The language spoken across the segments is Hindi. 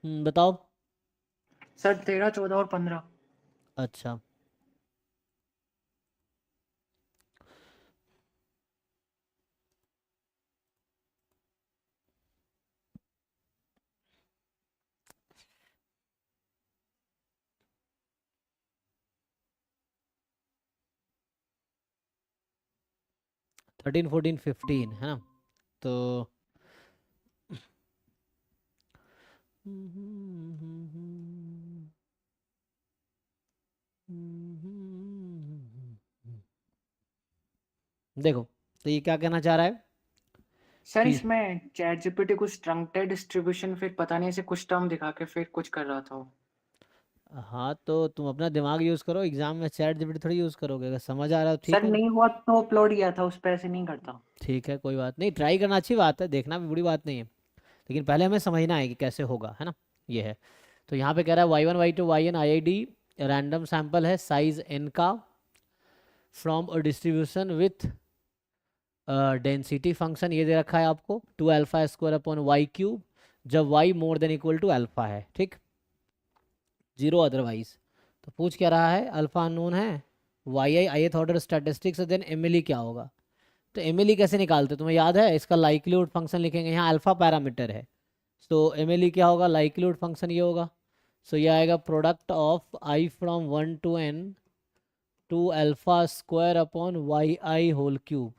बताओ। सर 13, 14 और 15। अच्छा, थर्टीन फोर्टीन फिफ्टीन है ना। तो देखो, तो ये क्या कहना चाह रहा है सर कि इसमें चैट जीपीटी कुछ ट्रंक्टेड डिस्ट्रीब्यूशन फिर पता नहीं ऐसे कुछ टर्म दिखा के फिर कुछ कर रहा था वो। हाँ, तो तुम अपना दिमाग यूज़ करो, एग्जाम में चैट जीपीटी थोड़ी यूज़ करोगे। अगर समझ आ रहा है तो ठीक सर है। नहीं हुआ तो अपलोड किया था, उस पे ऐसे नहीं करता। ठीक है, कोई बात नहीं, ट्राई करना अच्छी बात है, देखना भी बुरी बात नहीं है। लेकिन पहले हमें समझना है कि कैसे होगा, है ना। ये है। तो यहाँ पे कह रहा है Y one Y two Y N I I D random sample है साइज एन का from a distribution with density function ये दे रखा है आपको 2 alpha square upon Y cube, जब Y more than equal to alpha है, ठीक, जीरो अदरवाइज। तो पूछ क्या रहा है, अल्फा अननोन है, Y I ith order statistics, then M L E क्या होगा। तो एम एल ई कैसे निकालते, तुम्हें याद है, इसका लाइक्लीहुड फंक्शन लिखेंगे, यहाँ अल्फा पैरामीटर है। तो एम एल ई क्या होगा, लाइक्लीहुड फंक्शन ये होगा। सो ये आएगा product of i from 1 to n 2 alpha square upon y i whole cube.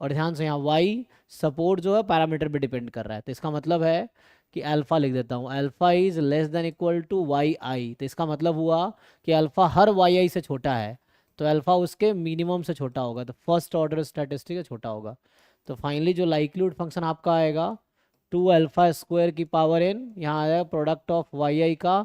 और ध्यान से यहाँ वाई सपोर्ट जो है पैरामीटर पे डिपेंड कर रहा है, तो इसका मतलब है कि अल्फा लिख देता हूँ, alpha is less than equal to Y I. तो इसका मतलब हुआ कि अल्फा हर वाई आई से छोटा है, तो अल्फा उसके मिनिमम से छोटा होगा, तो फर्स्ट ऑर्डर स्टैटिस्टिक है छोटा होगा। तो फाइनली जो लाइक्लीहुड फंक्शन आपका आएगा 2 अल्फा स्क्वायर की पावर एन, यहाँ आएगा प्रोडक्ट ऑफ वाई आई का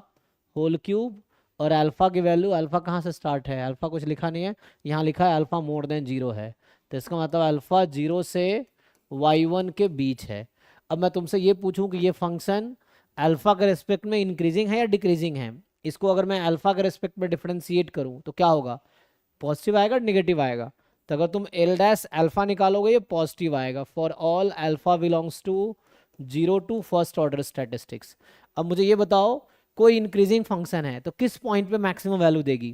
होल क्यूब। और अल्फा की वैल्यू, अल्फा कहाँ से स्टार्ट है, अल्फा कुछ लिखा नहीं है, यहाँ लिखा है अल्फा मोर देन जीरो है। तो इसका मतलब अल्फा जीरो से वाई वन के बीच है। अब मैं तुमसे ये पूछूं कि ये फंक्शन अल्फा के रिस्पेक्ट में इंक्रीजिंग है या डिक्रीजिंग है, इसको अगर मैं अल्फा के रिस्पेक्ट में डिफरेंशिएट करूं तो क्या होगा, पॉजिटिव आएगा निगेटिव आएगा। तो अगर तुम एल डैश अल्फा निकालोगे ये पॉजिटिव आएगा for all alpha belongs to zero to first order statistics. अब मुझे ये बताओ, कोई इंक्रीजिंग फंक्शन है तो किस पॉइंट पे मैक्सिमम वैल्यू देगी,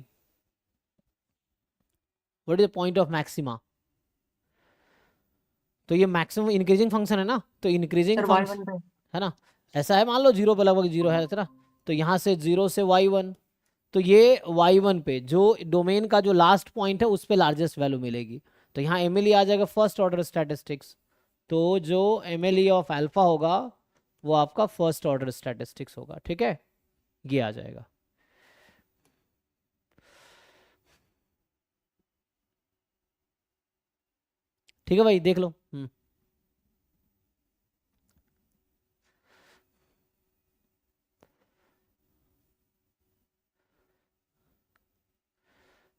what is the point of maxima. तो ये मैक्सिमम इंक्रीजिंग फंक्शन है ना, तो increasing sir y function one पे। है ना, ऐसा है, मान लो जीरो पे लगभग जीरो है ना, तो यहाँ से जीरो से वाई वन, तो ये वाई वन पे जो डोमेन का जो लास्ट पॉइंट है उस पे लार्जेस्ट वैल्यू मिलेगी। तो यहाँ एम एल ई आ जाएगा फर्स्ट ऑर्डर स्टैटिस्टिक्स। तो जो M L E of alpha होगा वो आपका फर्स्ट ऑर्डर स्टैटिस्टिक्स होगा, ठीक है, ये आ जाएगा। ठीक है भाई, देख लो।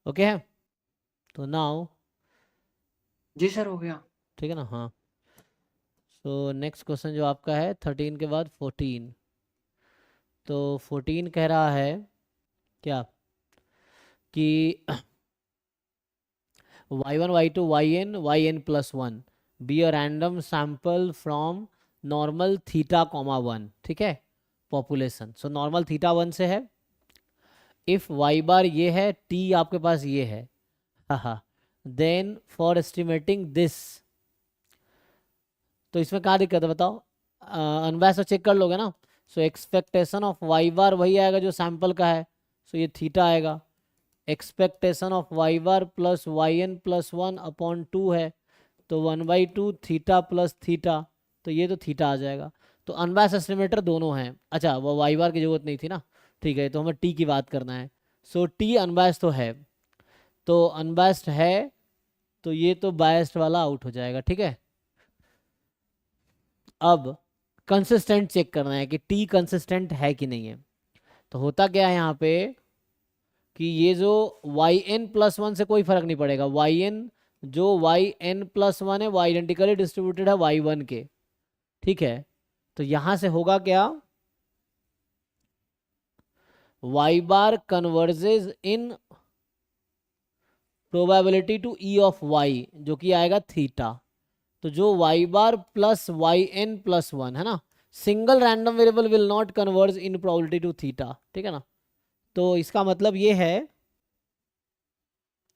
ओके है, तो नाउ, जी सर हो गया। ठीक है ना, हाँ। सो नेक्स्ट क्वेश्चन जो आपका है 13 के बाद 14। तो 14 कह रहा है क्या कि y1 y2 yn plus one be a random sample from normal theta comma one, ठीक है, population. So normal theta one से है, इफ वाई बार ये है, टी आपके पास ये है, हाँ, देन फॉर एस्टिमेटिंग दिस। तो इसमें क्या दिक्कत है बताओ, अनबैस तो चेक कर लोगे ना। सो एक्सपेक्टेशन ऑफ वाई बार वही आएगा जो सैंपल का है, सो ये थीटा आएगा। Expectation of y bar plus Y N plus one upon two है, तो 1/2 थीटा प्लस थीटा, तो ये तो थीटा आ जाएगा। तो अनबैस एस्टिमेटर दोनों हैं, अच्छा वो वाई बार की जरूरत नहीं थी ना, ठीक है, तो हमें टी की बात करना है। सो टी अनबैस तो है, तो अनबैस्ड है, तो ये तो बायस्ड वाला आउट हो जाएगा, ठीक है। अब कंसिस्टेंट चेक करना है कि टी कंसिस्टेंट है कि नहीं है। तो होता क्या है यहाँ पे कि ये जो वाई एन प्लस वन से कोई फर्क नहीं पड़ेगा, वाई एन जो वाई एन प्लस वन है वो आइडेंटिकली डिस्ट्रीब्यूटेड है वाई वन के, ठीक है। तो यहां से होगा क्या, Y bar converges in probability to E of Y जो कि आएगा थीटा। तो जो Y bar plus Y N plus one है ना, single random variable will not converge in probability to theta, ठीक है ना। तो इसका मतलब ये है,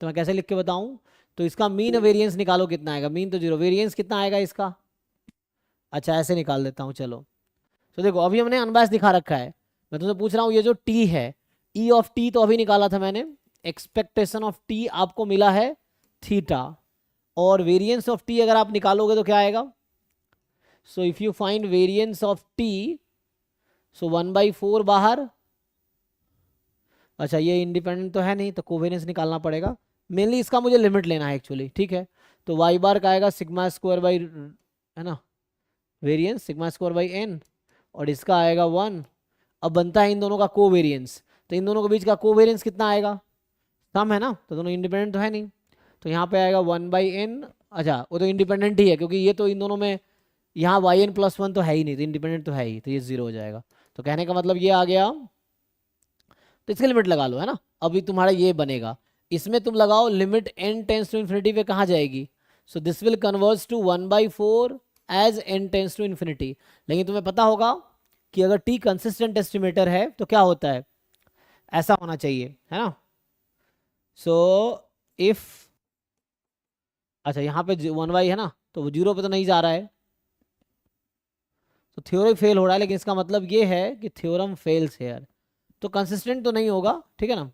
तो मैं कैसे लिख के बताऊं, तो इसका मीन वेरिएंस निकालो कितना आएगा, मीन तो जीरो, वेरिएंस कितना आएगा इसका। अच्छा ऐसे निकाल देता हूँ चलो। तो देखो अभी हमने अनबायस दिखा रखा है, मैं तुमसे पूछ रहा हूँ ये जो टी है, ई ऑफ टी तो अभी निकाला था मैंने, एक्सपेक्टेशन ऑफ टी आपको मिला है थीटा, और वेरिएंस ऑफ टी अगर आप निकालोगे तो क्या आएगा। So if you find variance of T, so 1/4 बाहर, अच्छा ये इंडिपेंडेंट तो है नहीं तो कोवेरियंस निकालना पड़ेगा, मेनली इसका मुझे लिमिट लेना है एक्चुअली, ठीक है। तो वाई बार का आएगा सिग्मा स्क्वायर बाई, है ना, variance sigma square by n, और इसका आएगा 1। अब बनता है इन दोनों का कोवेरियंस, तो इन दोनों के बीच का कोवेरियंस कितना आएगा, सम है ना, तो दोनों इंडिपेंडेंट तो है नहीं, तो यहाँ पे आएगा 1/n। अच्छा वो तो इंडिपेंडेंट ही है क्योंकि ये तो इन दोनों में, यहाँ yn+1 तो है ही नहीं, तो इंडिपेंडेंट तो है ही, तो ये 0 हो जाएगा। तो कहने का मतलब ये आ गया, तो इसकी लिमिट लगा लो, है ना। अभी तुम्हारा ये बनेगा, इसमें तुम लगाओ limit n tends to infinity पे कहाँ जाएगी, so this will converge to 1/4 as n tends to infinity. लेकिन तुम्हें पता होगा कि अगर t कंसिस्टेंट एस्टिमेटर है तो क्या होता है, ऐसा होना चाहिए, है ना। सो इफ, अच्छा यहाँ पे 1y है ना, तो वो 0 पे तो नहीं जा रहा है, तो थ्योरम फेल हो रहा है, लेकिन इसका मतलब ये है कि थ्योरम फेल्स हेयर, तो कंसिस्टेंट तो नहीं होगा, ठीक है ना।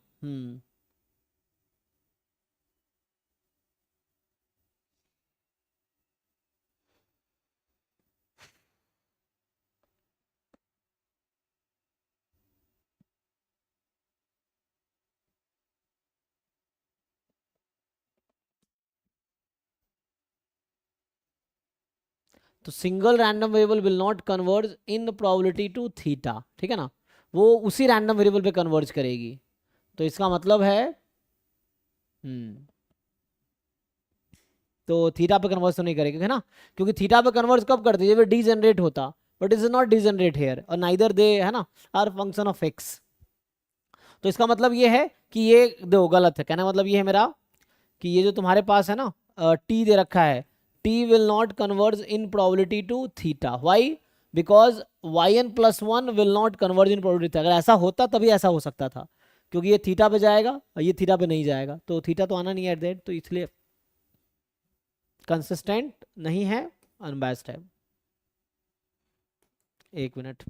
तो single random variable will not converge in probability to theta, ठीक है ना, वो उसी रैंडम वेरिएबल पे कन्वर्ज करेगी। तो इसका मतलब है, हम्म, तो थीटा पे कन्वर्ज तो नहीं करेगी, है ना, क्योंकि थीटा पे कन्वर्ज कब करती है, जब डीजेनरेट होता, but is not degenerate here, और नाइदर दे, है ना, आर फंक्शन ऑफ एक्स। तो इसका मतलब ये है कि ये दो गलत है, कहना मतलब ये है मेरा कि ये जो तुम्हारे पास है ना टी दे रखा है, T will not converge in probability to theta, y, because yn+1 will not converge in probability, अगर ऐसा होता तभी ऐसा हो सकता था, क्योंकि ये थीटा पे जाएगा और ये थीटा पे नहीं जाएगा, तो थीटा तो आना नहीं है एट दैट, तो इसलिए कंसिस्टेंट नहीं है, अनबायस्ड है। एक मिनट,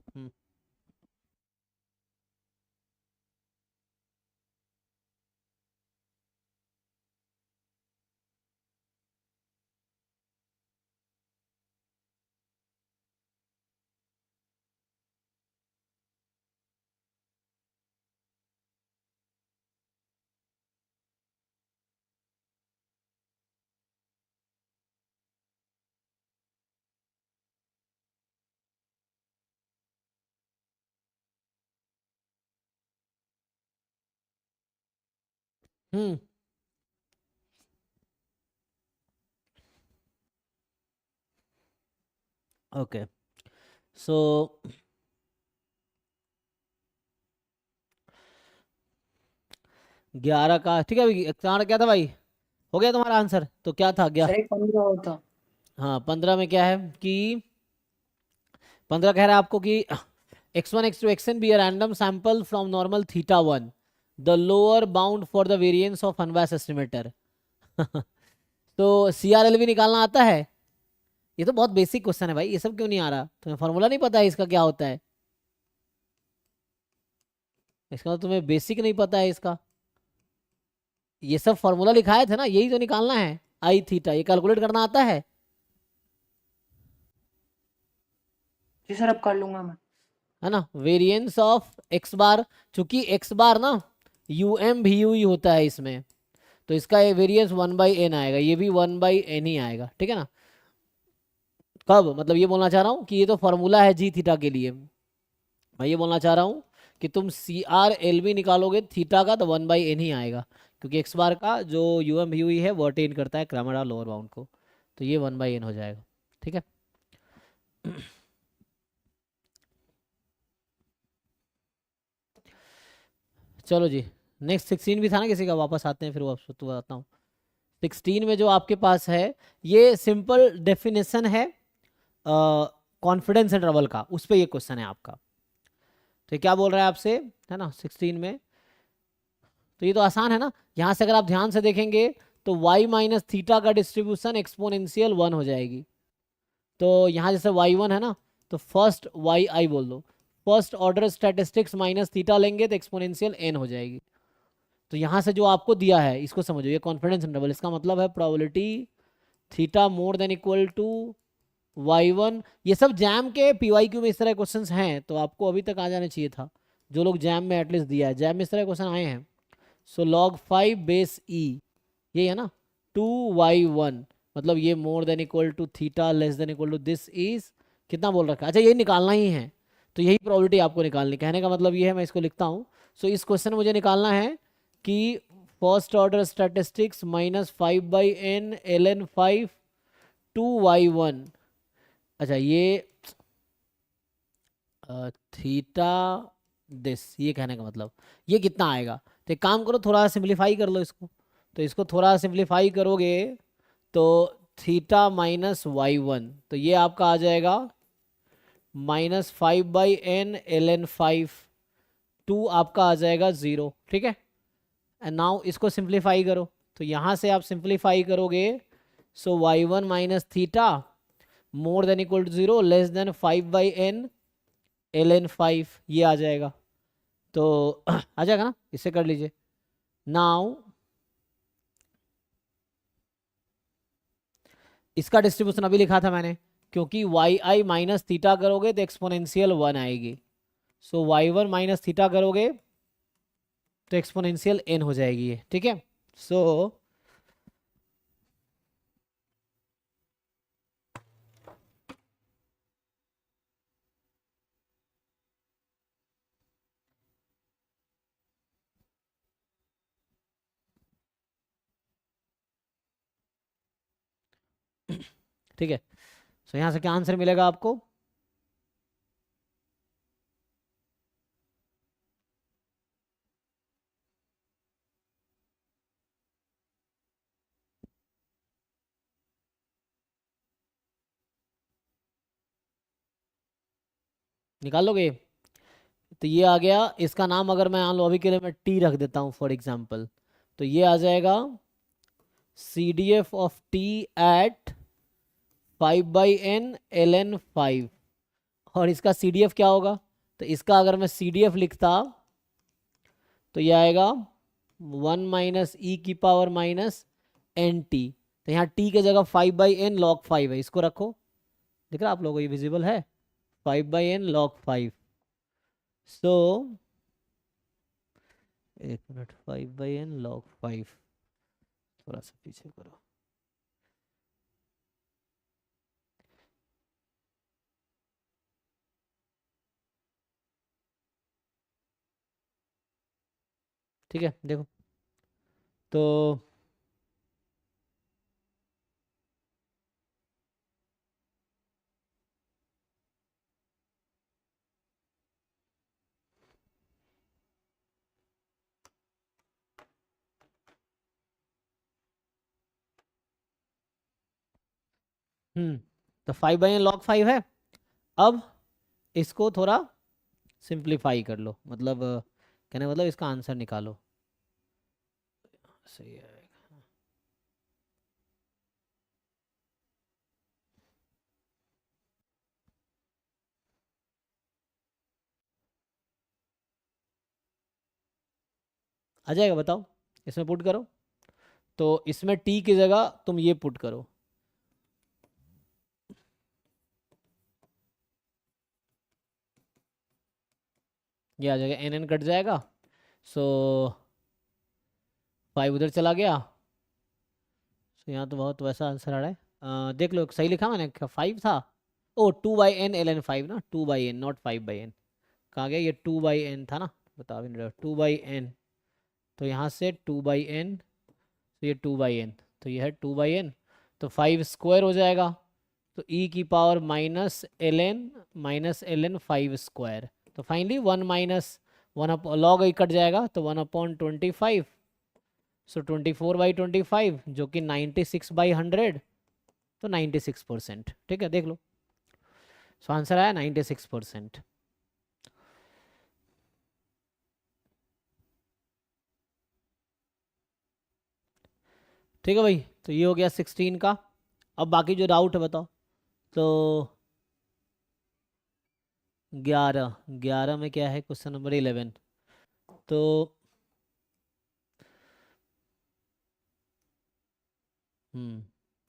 हम्म, ओके, सो 11 का ठीक है, अभी तुम्हारा क्या था भाई, हो गया तुम्हारा आंसर, तो क्या था गया। सही 15 होता। हाँ 15 में क्या है कि 15 कह रहा है आपको कि x1 x2 xn be a random sample from normal θ1, the lower bound for the variance of unbiased estimator। तो CRLV निकालना आता है, ये तो बहुत बेसिक क्वेश्चन है भाई, ये सब क्यों नहीं आ रहा, तुम्हें फॉर्मूला नहीं पता है इसका क्या होता है, इसका तो तुम्हें बेसिक नहीं पता है इसका, ये सब फॉर्मूला लिखाए थे ना, यही तो निकालना है, आई थीटा, ये कैलकुलेट करना आता जी सर अब कर लूंगा मैं। है ना, वेरिएंस ऑफ एक्स बार, चूंकि एक्स बार ना यूएम भी यू ही होता है इसमें, तो इसका ये वेरिएंस 1/n आएगा, ये भी 1/n ही आएगा, ठीक है ना। कब, मतलब ये बोलना चाह रहा हूँ कि ये तो फॉर्मूला है जी थीटा के लिए, मैं ये बोलना चाह रहा हूँ कि तुम CRLV निकालोगे थीटा का तो 1/n ही आएगा, क्योंकि एक्स बार का जो यूएम भी है वो अटेन करता है क्रैमर लोअर बाउंड को, तो ये 1/n हो जाएगा, ठीक है। चलो जी, नेक्स्ट 16 भी था ना किसी का, वापस आते हैं फिर वो तो बताता हूँ। 16 में जो आपके पास है, ये सिंपल डेफिनेशन है कॉन्फिडेंस इंटरवल का, उस पर ये क्वेश्चन है आपका। तो ये क्या बोल रहा है आपसे, है ना 16 में। तो ये तो आसान है ना, यहाँ से अगर आप ध्यान से देखेंगे तो y माइनस थीटा का डिस्ट्रीब्यूशन एक्सपोनेंशियल 1 हो जाएगी। तो यहाँ जैसे y1 है ना, तो फर्स्ट yi बोल दो, first order statistics minus theta लेंगे तो एक्सपोनेंशियल n हो जाएगी। तो यहाँ से जो आपको दिया है इसको समझो, ये कॉन्फिडेंस इंटरवल, इसका मतलब है probability theta more than equal to y1। ये सब जैम के PYQ में इस तरह क्वेश्चंस हैं, तो आपको अभी तक आ जाना चाहिए था, जो लोग जैम में एटलीस्ट दिया है, जैम में इस तरह क्वेश्चन आए हैं। सो log 5 बेस e, ये है ना 2y1, मतलब ये more than equal to theta less than equal to this is कितना बोल रखा है, अच्छा ये निकालना ही है। तो यही प्रोबेबिलिटी आपको निकालनी, कहने का मतलब ये है, मैं इसको लिखता हूँ। सो इस क्वेश्चन में मुझे निकालना है कि first order statistics minus 5/n ln 5 2y1, अच्छा ये थीटा दिस, ये कहने का मतलब ये कितना आएगा। तो एक काम करो, थोड़ा सिंप्लीफाई कर लो इसको। तो इसको थोड़ा सिंप्लीफाई करोगे तो थीटा माइनस y1, तो ये आपका आ जाएगा -5/n ln 5, 2 आपका आ जाएगा 0, ठीक है। एंड नाउ इसको सिंप्लीफाई करो, तो यहाँ से आप सिंप्लीफाई करोगे, so y1 minus theta more than equal to 0 less than 5/n ln 5, ये आ जाएगा। तो आ जाएगा ना, इससे कर लीजिए। नाउ इसका डिस्ट्रीब्यूशन अभी लिखा था मैंने, क्योंकि yi माइनस थीटा करोगे तो एक्सपोनेंशियल 1 आएगी। सो y1 माइनस थीटा करोगे तो एक्सपोनेंशियल n हो जाएगी ये, ठीक है। सो ठीक है, सो यहाँ से क्या आंसर मिलेगा आपको, निकाल लोगे। तो ये आ गया, इसका नाम अगर मैं मान लो अभी के लिए मैं टी रख देता हूँ फॉर एग्जाम्पल, तो ये आ जाएगा CDF of T at 5/n ln 5। और इसका CDF क्या होगा, तो इसका अगर मैं CDF लिखता तो ये आएगा 1 माइनस ई की पावर माइनस एन टी। तो यहाँ टी के जगह 5/n log 5 है, इसको रखो, दिख रहा आप लोगों को, ये विजिबल है 5/n log 5। सो एक मिनट, 5/n log 5, थोड़ा सा पीछे करो, ठीक है देखो। तो तो 5/n log 5 है। अब इसको थोड़ा सिंप्लीफाई कर लो, मतलब कहने का मतलब इसका आंसर निकालो, सही है। आ जाएगा, बताओ, इसमें पुट करो। तो इसमें टी की जगह तुम ये पुट करो, ये आ जाएगा, एन एन कट जाएगा। सो 5 उधर चला गया। सो यहाँ तो बहुत वैसा आंसर आ रहा है, देख लो सही लिखा मैंने, 5 था। ओ 2/n ln 5 ना, 2/n नॉट 5/n, कहाँ गया ये, 2/n था ना, बता भी नहीं रहा, 2/n। तो यहाँ से 2/n, तो ये 2/n, तो ये है 2/n, तो 5 स्क्वायर हो जाएगा, तो e की पावर माइनस ln 5 स्क्वायर। तो फाइनली 1 माइनस 1 लॉग ई कट जाएगा, तो 1/25। सो 24/25 जो कि 96/100, तो 96%, ठीक है देख लो। सो आंसर आया 96%। ठीक है भाई, तो ये हो गया 16 का। अब बाकी जो डाउट है बताओ। तो 11, 11 में क्या है, क्वेश्चन नंबर 11। तो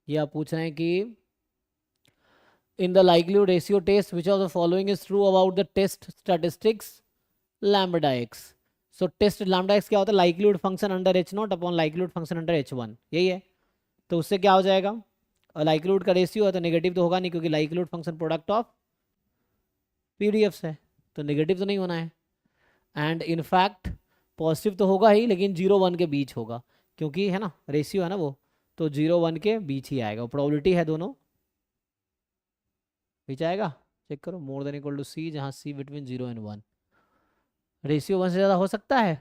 ये आप पूछ रहे हैं कि in the likelihood ratio test which of the following is true about the test statistics lambda x। So test lambda x क्या होता है, likelihood function under h not upon likelihood function under h1, यही है। तो उससे क्या हो जाएगा, likelihood का रेशियो है तो नेगेटिव तो होगा नहीं, क्योंकि likelihood function product of PDFs है, तो नेगेटिव तो नहीं होना है। एंड इनफैक्ट पॉजिटिव तो होगा ही, लेकिन 0 1 के बीच होगा, क्योंकि है ना रेशियो है ना वो, तो 0 1 के बीच ही आएगा। प्रोबेबिलिटी है दोनों बीच आएगा। चेक करो, मोर देन इक्वल टू सी, जहाँ सी बिटवीन 0 and 1। रेशियो 1 से ज़्यादा हो सकता है,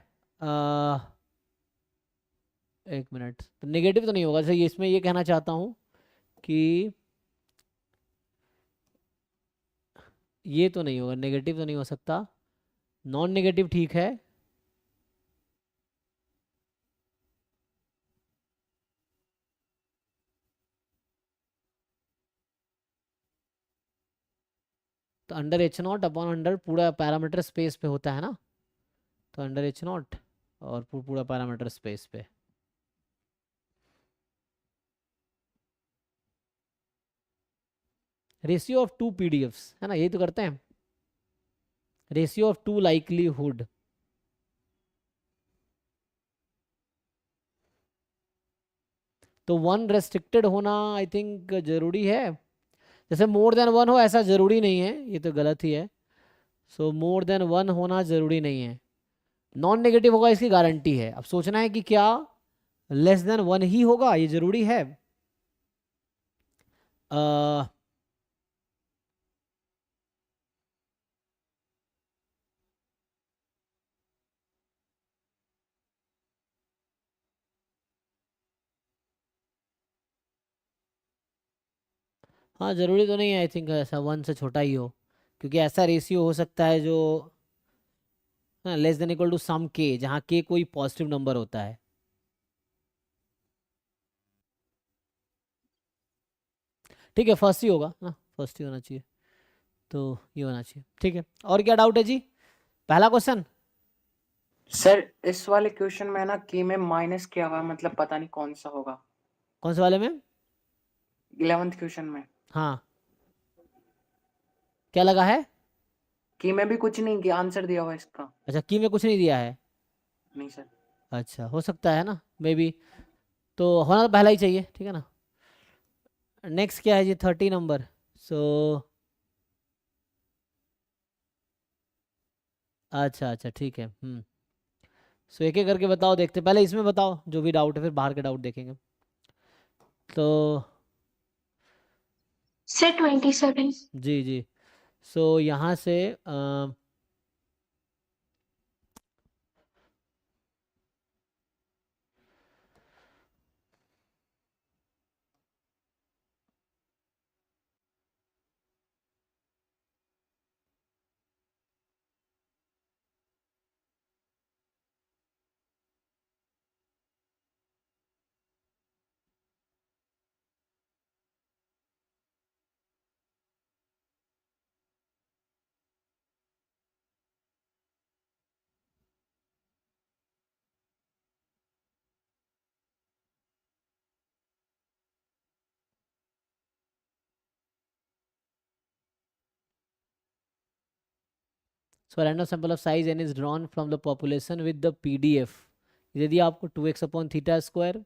एक मिनट, तो नेगेटिव तो नहीं होगा। जैसे इसमें ये कहना चाहता हूँ कि ये तो नहीं होगा, नेगेटिव तो नहीं हो सकता, नॉन नेगेटिव ठीक है। तो under H not upon under पूरा पैरामीटर स्पेस पे होता है ना, तो अंडर एच नॉट और पूरा पैरामीटर स्पेस पे। रेशियो ऑफ 2 पीडीएफ्स है ना, यही तो करते हैं, रेशियो ऑफ 2 लाइकलीहुड। तो 1 रेस्ट्रिक्टेड होना आई थिंक जरूरी है। जैसे मोर देन 1 हो ऐसा जरूरी नहीं है, ये तो गलत ही है। सो मोर देन 1 होना जरूरी नहीं है, नॉन नेगेटिव होगा इसकी गारंटी है। अब सोचना है कि क्या लेस देन 1 ही होगा, ये जरूरी है। अ, हाँ जरूरी तो नहीं है, आई थिंक ऐसा 1 से छोटा ही हो, क्योंकि ऐसा रेशियो हो सकता है जो less than equal to some के, जहाँ के कोई पॉजिटिव नंबर होता है। ठीक है, फर्स्ट ही होगा ना, फर्स्ट ही होना चाहिए, तो ये होना चाहिए। ठीक है, और क्या डाउट है जी, पहला क्वेश्चन। सर इस वाले क्वेश्चन में ना की में माइनस किया हुआ है, मतलब पता नहीं कौन सा होगा। कौन से वाले में? 11th क्वेश्चन में हाँ, क्या लगा है? की में भी कुछ नहीं किया, आंसर दिया हुआ है इसका। अच्छा, की में कुछ नहीं दिया है, नहीं सर। अच्छा हो सकता है ना, मे बी, तो होना तो पहला ही चाहिए, ठीक है ना। नेक्स्ट क्या है जी, 30 नंबर। सो अच्छा अच्छा ठीक है। सो एक एक करके बताओ, देखते पहले इसमें बताओ जो भी डाउट है, फिर बाहर के डाउट देखेंगे। तो सर 27। जी जी, सो यहाँ से so random sample of size n is drawn from the population with the PDF, दे दिया आपको 2x upon theta square.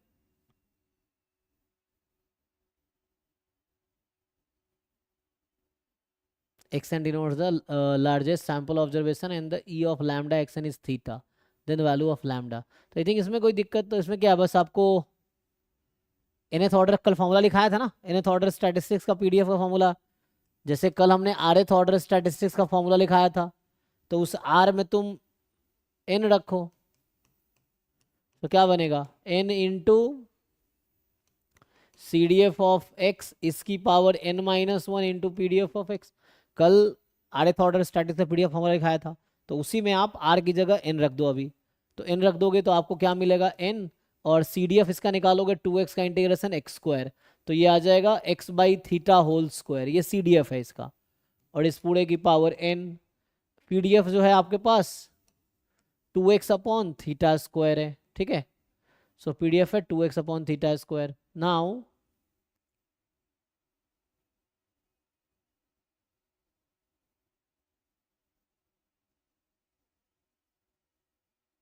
xn denotes the largest sample observation and the e of lambda xn is theta, then the value of lambda। तो आई थिंक इसमें कोई दिक्कत, तो इसमें क्या है, बस आपको nth ऑर्डर कल फॉर्मूला लिखाया था ना, nth ऑर्डर स्टैटिस्टिक्स का पीडीएफ का फॉर्मूला, जैसे कल हमने rth ऑर्डर स्टैटिस्टिक्स का फॉर्मूला लिखाया था, तो उस r में तुम n रखो, तो क्या बनेगा, n into C D F of X इसकी power n-1 into P D F of X. कल rth ऑर्डर स्टैटिक्स में पीडीएफ फॉर्मूला दिखाया था, तो उसी में आप r की जगह n रख दो अभी। तो n रख दोगे तो आपको क्या मिलेगा, n, और CDF इसका निकालोगे 2x का इंटीग्रेशन x स्क्वायर, तो ये आ जाएगा x by theta whole square, ये CDF है इसका, और इस पूरे की पावर n। PDF जो है आपके पास 2x अपॉन थीटा स्क्वायर है, ठीक है। सो PDF है 2x upon theta square. Now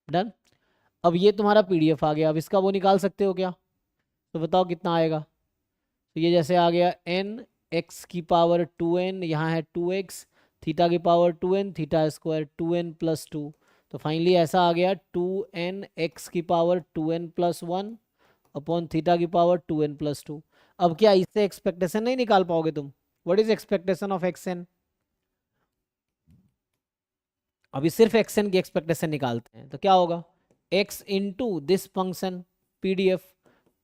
done. अब ये तुम्हारा PDF आ गया, अब इसका वो निकाल सकते हो क्या, तो बताओ कितना आएगा। तो ये जैसे आ गया n x की पावर 2n, यहाँ है 2x, थीटा की power 2n, theta square 2n plus 2। तो फाइनली ऐसा आ गया 2n x की power 2n plus 1 upon theta की पावर 2n प्लस 2। अब क्या इससे एक्सपेक्टेशन नहीं निकाल पाओगे तुम, what is expectation of xn। अभी सिर्फ xn की एक्सपेक्टेशन निकालते हैं, तो क्या होगा, x into this function PDF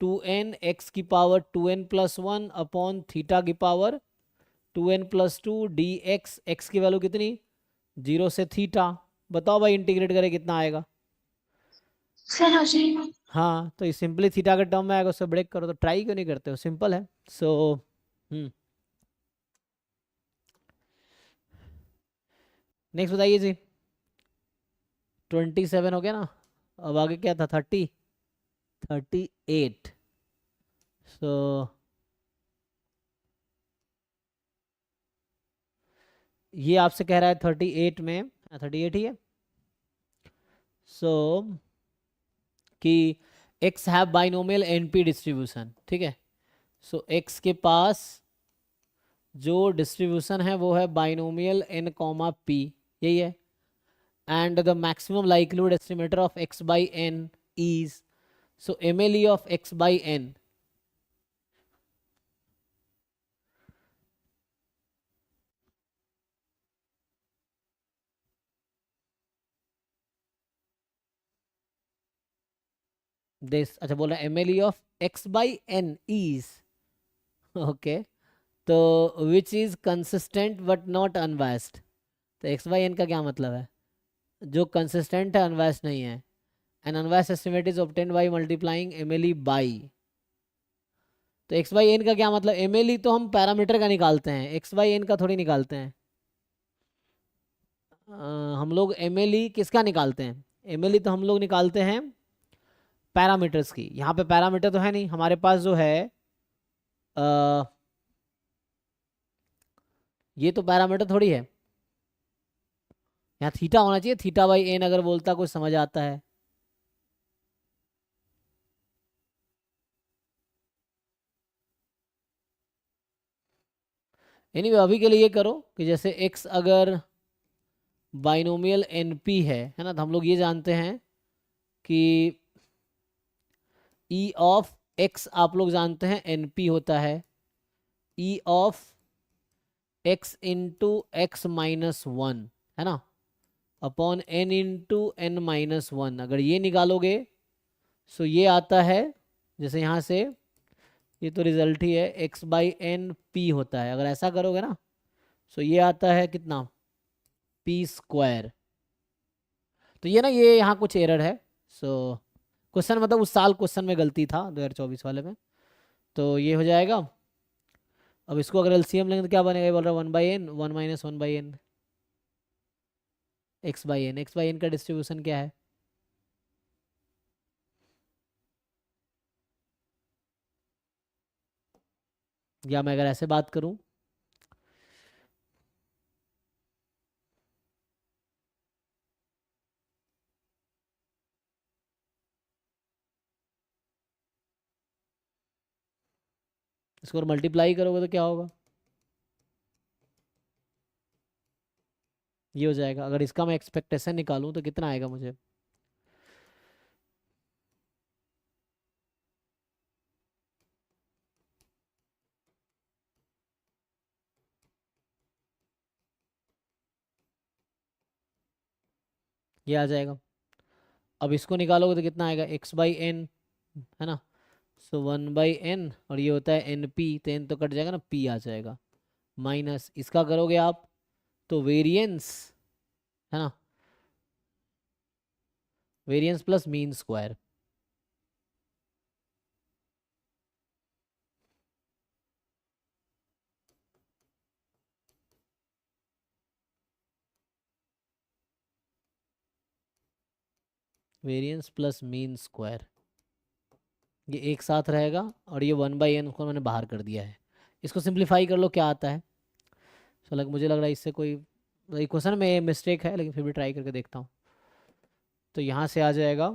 2n x की power 2n plus 1 upon theta की power 2n plus 2 dx, x की वैल्यू कितनी, 0 से थीटा। बताओ भाई इंटीग्रेट करें कितना आएगा। सर हो जाएगा। हाँ, तो ये सिंपली थीटा के टर्म में आएगा, उससे ब्रेक करो, तो ट्राई क्यों नहीं करते हो, सिंपल है। सो नेक्स्ट बताइए जी। 27 हो गया ना, अब आगे क्या था, 38। सो ये आपसे कह रहा है 38 में, 38 ही है। सो कि x have binomial NP distribution, ठीक है। सो x के पास जो डिस्ट्रीब्यूशन है वो है बाइनोमियल n कॉमा p, यही है। And the maximum likelihood estimator of x by n is, so MLE of x by n, this, अच्छा बोल रहा है MLE of x by n is, okay, तो which is consistent but not unbiased. तो x बाई n का क्या मतलब है, जो कंसिस्टेंट है अनबायस्ड नहीं है। N unbiased estimate is obtained by multiplying MLE by, तो x बाई n का क्या मतलब, MLE तो हम पैरामीटर का निकालते हैं, x बाई n का थोड़ी निकालते हैं। हम लोग MLE किसका निकालते हैं, MLE तो हम लोग निकालते हैं पैरामीटर्स की। यहाँ पे पैरामीटर तो है नहीं हमारे पास, जो है ये तो पैरामीटर थोड़ी है, यहाँ थीटा होना चाहिए, थीटा बाई एन अगर बोलता कुछ समझ आता है। एनीवे अभी के लिए ये करो कि जैसे x अगर बाइनोमियल NP है ना, तो हम लोग ये जानते हैं कि E ऑफ x आप लोग जानते हैं NP होता है E of x into x minus 1, है ना, upon n into n minus 1। अगर ये निकालोगे सो ये आता है, जैसे यहाँ से ये तो रिजल्ट ही है, x बाई एन पी होता है। अगर ऐसा करोगे ना सो ये आता है कितना, p स्क्वायर। तो ये ना, ये यहाँ कुछ एरर है। सो क्वेश्चन मतलब उस साल क्वेश्चन में गलती था 2024 वाले में, तो ये हो जाएगा। अब इसको अगर LCM लेंगे तो क्या बनेगा, ये बोल रहा है 1/n 1 माइनस 1/n x/n का डिस्ट्रीब्यूशन क्या है, या मैं अगर ऐसे बात करूं, इसको मल्टीप्लाई करोगे तो क्या होगा, ये हो जाएगा। अगर इसका मैं एक्सपेक्टेशन निकालूं तो कितना आएगा मुझे, ये आ जाएगा। अब इसको निकालोगे तो कितना आएगा, x/n, है ना। सो 1/n, और ये होता है NP, तो n तो कट जाएगा ना, p आ जाएगा, माइनस इसका करोगे आप तो वेरिएंस है ना, variance plus mean square, variance plus mean square, ये एक साथ रहेगा और ये 1/n को मैंने बाहर कर दिया है। इसको सिंप्लीफाई कर लो, क्या आता है। सो मुझे लग रहा है इससे कोई क्वेश्चन में मिस्टेक है, लेकिन फिर भी ट्राई करके देखता हूँ। तो यहाँ से आ जाएगा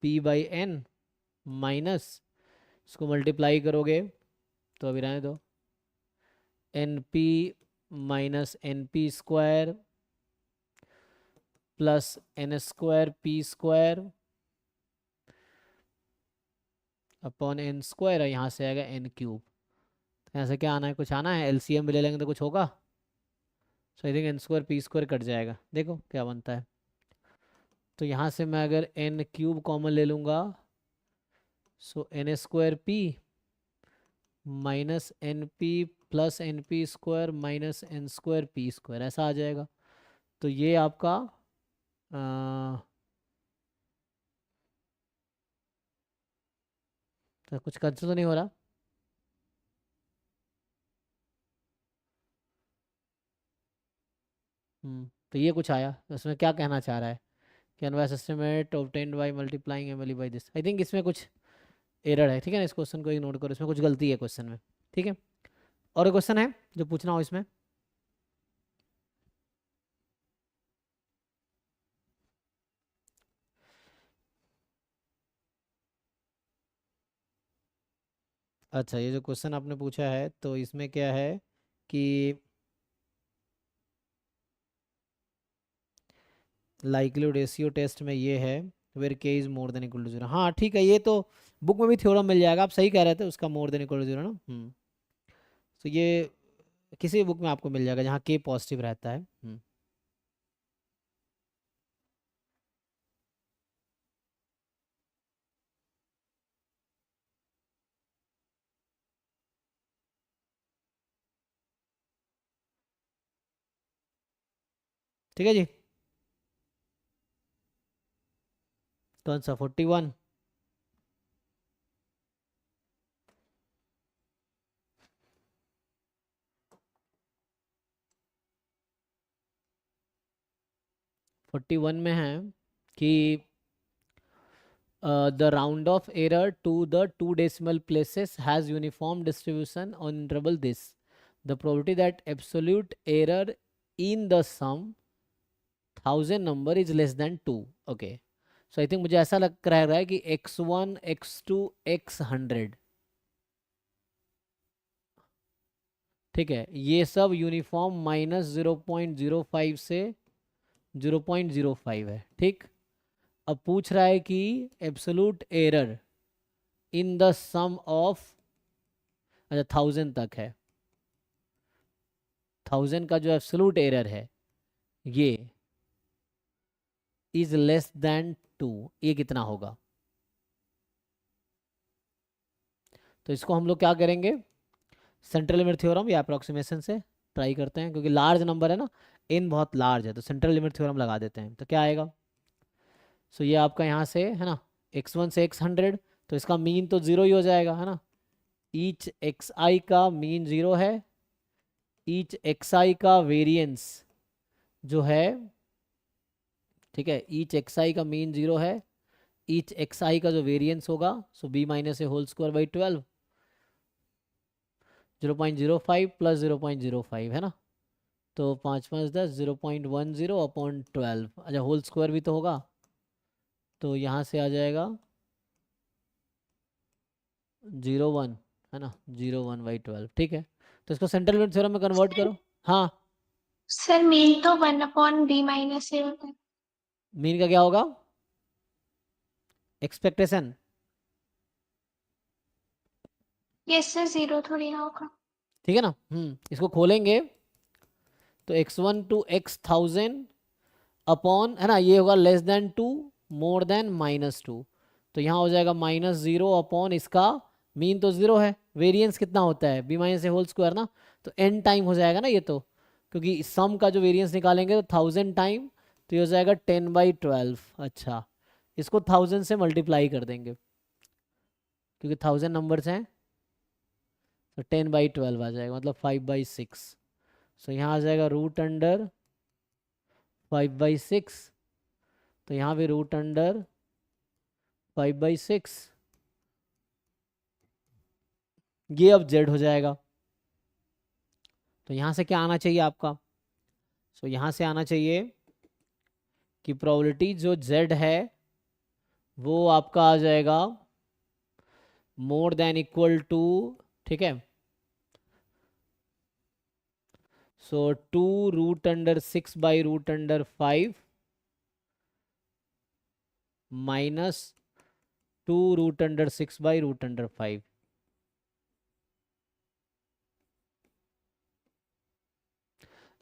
p/n माइनस, इसको मल्टीप्लाई करोगे तो अभी रहने दो, np minus np square plus n square p square upon n square, और यहाँ से आएगा n क्यूब। यहाँ से क्या आना है, कुछ आना है, एलसीएम भी ले लेंगे तो कुछ होगा। So I think n square p square cut जाएगा, देखो क्या बनता है। तो यहाँ से मैं अगर n क्यूब कॉमन ले लूँगा, so n square p minus n p plus n p square minus n square p square, ऐसा आ जाएगा। तो ये आपका तो कुछ कंफ्यूज तो नहीं हो रहा। तो ये कुछ आया, तो इसमें क्या कहना चाह रहा है कि unbiased estimate obtained by multiplying MLE by this. I think इसमें कुछ एरर है, ठीक है ना, इस क्वेश्चन को इग्नोर करो, इसमें कुछ गलती है क्वेश्चन में, ठीक है। और क्वेश्चन है जो पूछना हो इसमें। अच्छा, ये जो क्वेश्चन आपने पूछा है तो इसमें क्या है कि लाइक्लीहुड रेशियो टेस्ट में ये है where k is more than equal to 0। हाँ ठीक है, ये तो बुक में भी थ्योरम मिल जाएगा, आप सही कह रहे थे, उसका मोर देन इक्वल टू 0 ना। तो ये किसी बुक में आपको मिल जाएगा जहाँ के पॉजिटिव रहता है। ठीक है जी, कौन सा 41? में है कि the round of error to the 2 decimal places has uniform distribution on interval this. The probability that absolute error in the sum 1000 number is less than 2. Okay. So I think मुझे ऐसा लग रहा है कि x1, x2, x100, ठीक है, ये सब यूनिफॉर्म माइनस 0.05 से 0.05 है, ठीक। अब पूछ रहा है कि absolute error in the sum of, अच्छा 1000 तक है, 1000 का जो एब्सोल्यूट एरर है ये इज लेस देन 2, ये कितना होगा। तो इसको हम लोग क्या करेंगे, सेंट्रल लिमिट थ्योरम या अप्रोक्सीमेशन से ट्राई करते हैं, क्योंकि लार्ज नंबर है ना, n बहुत लार्ज है, तो सेंट्रल लिमिट थ्योरम लगा देते हैं। तो क्या आएगा, सो ये आपका यहाँ से है ना x1 से x100, तो इसका मीन तो 0 ही हो जाएगा, है ना। ईच xi का मीन 0 है, ईच xi का वेरिएंस जो है, ठीक है, ईच xi का मीन 0 है, ईच xi का जो वेरिएंस होगा, so b minus a whole square by 12, 0.05 प्लस 0.05 है ना, तो 5 5 10, 0.10 अपॉन 12, अच्छा होल स्क्वायर भी तो होगा, तो यहाँ से आ जाएगा 0.1 है ना, 0.1/12, ठीक है। तो इसको सेंट्रल लिमिट थ्योरम में कन्वर्ट करो। हाँ सर मीन तो 1/b माइनस ए होता है। मीन का क्या होगा, एक्सपेक्टेशन, यस सर, 0 थोड़ी ना होगा। ठीक है ना। इसको खोलेंगे तो x1 to x1000 अपॉन, है ना, ये होगा लेस देन 2 मोर देन -2, तो यहाँ हो जाएगा -0 अपॉन इसका मीन तो 0 है, वेरिएंस कितना होता है B minus a whole square ना, तो n टाइम हो जाएगा ना ये तो, क्योंकि सम का जो वेरिएंस निकालेंगे तो 1000 टाइम, तो ये हो जाएगा 10/12। अच्छा, इसको 1000 से मल्टीप्लाई कर देंगे क्योंकि 1000 नंबर्स हैं, तो 10/12 आ जाएगा, मतलब 5/6। सो यहाँ आ जाएगा रूट अंडर 5/6, तो यहाँ भी रूट अंडर 5/6, ये अब z हो जाएगा। तो यहाँ से क्या आना चाहिए आपका, सो यहाँ से आना चाहिए कि प्रोबेबिलिटी जो z है वो आपका आ जाएगा मोर देन इक्वल टू, ठीक है, सो 2√6/√5 माइनस 2√6/√5।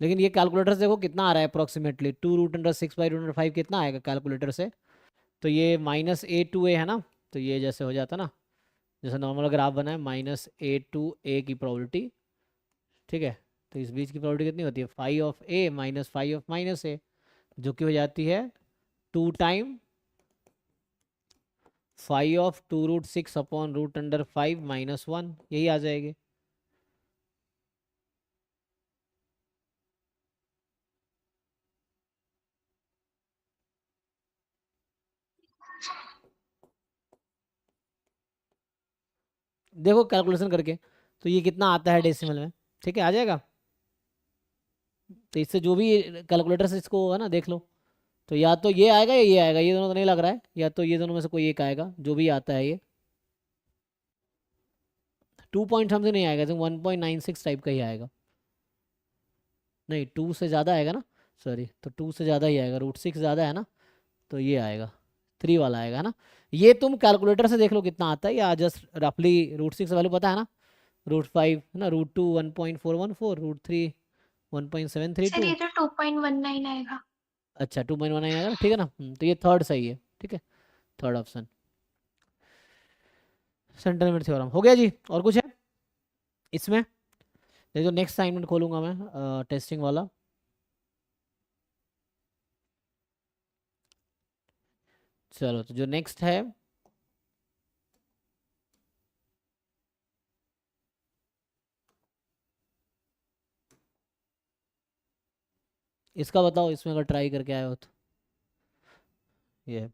लेकिन ये कैलकुलेटर से देखो कितना आ रहा है अप्रोक्सीमेटली, 2√6/√5 कितना आएगा कैलकुलेटर से, तो ये -a to a है ना, तो ये जैसे हो जाता ना, जैसे नॉर्मल ग्राफ बना है -a to a की प्रोबेबिलिटी, ठीक है, तो इस बीच की प्रोबेबिलिटी कितनी होती है, phi of a minus phi of minus a, जो कि हो जाती है 2 टाइम फाई ऑफ 2√6/√5 -1, यही आ जाएगी। देखो कैलकुलेशन करके, तो ये कितना आता है डेसिमल में, ठीक है, आ जाएगा। तो इससे जो भी कैलकुलेटर से इसको होगा ना देख लो, तो या तो ये आएगा या ये आएगा, ये दोनों तो नहीं लग रहा है, या तो ये दोनों में से कोई एक आएगा, जो भी आता है ये 2 पॉइंट समथिंग नहीं आएगा, 1.96 टाइप का ही आएगा, नहीं 2 से ज़्यादा आएगा ना, सॉरी, तो 2 से ज़्यादा ही आएगा, √6 ज़्यादा है ना, तो ये आएगा 3 वाला आएगा, है ना। ये तुम कैलकुलेटर से देख लो कितना आता है, या जस्ट रफली √6 वैल्यू पता है ना, √5 है ना, √2 1.414, √3 सर 1.732। ये तो 2.19 आएगा। अच्छा 2.19 आएगा ना, ठीक है ना, तो ये थर्ड सही है, ठीक है, थर्ड ऑप्शन सेंटर थ्योरम हो गया जी। और कुछ है इसमें, ये जो नेक्स्ट असाइनमेंट खोलूंगा मैं टेस्टिंग वाला, चलो तो जो नेक्स्ट है, इसका बताओ, इसमें अगर ट्राई करके आए हो तो, ये है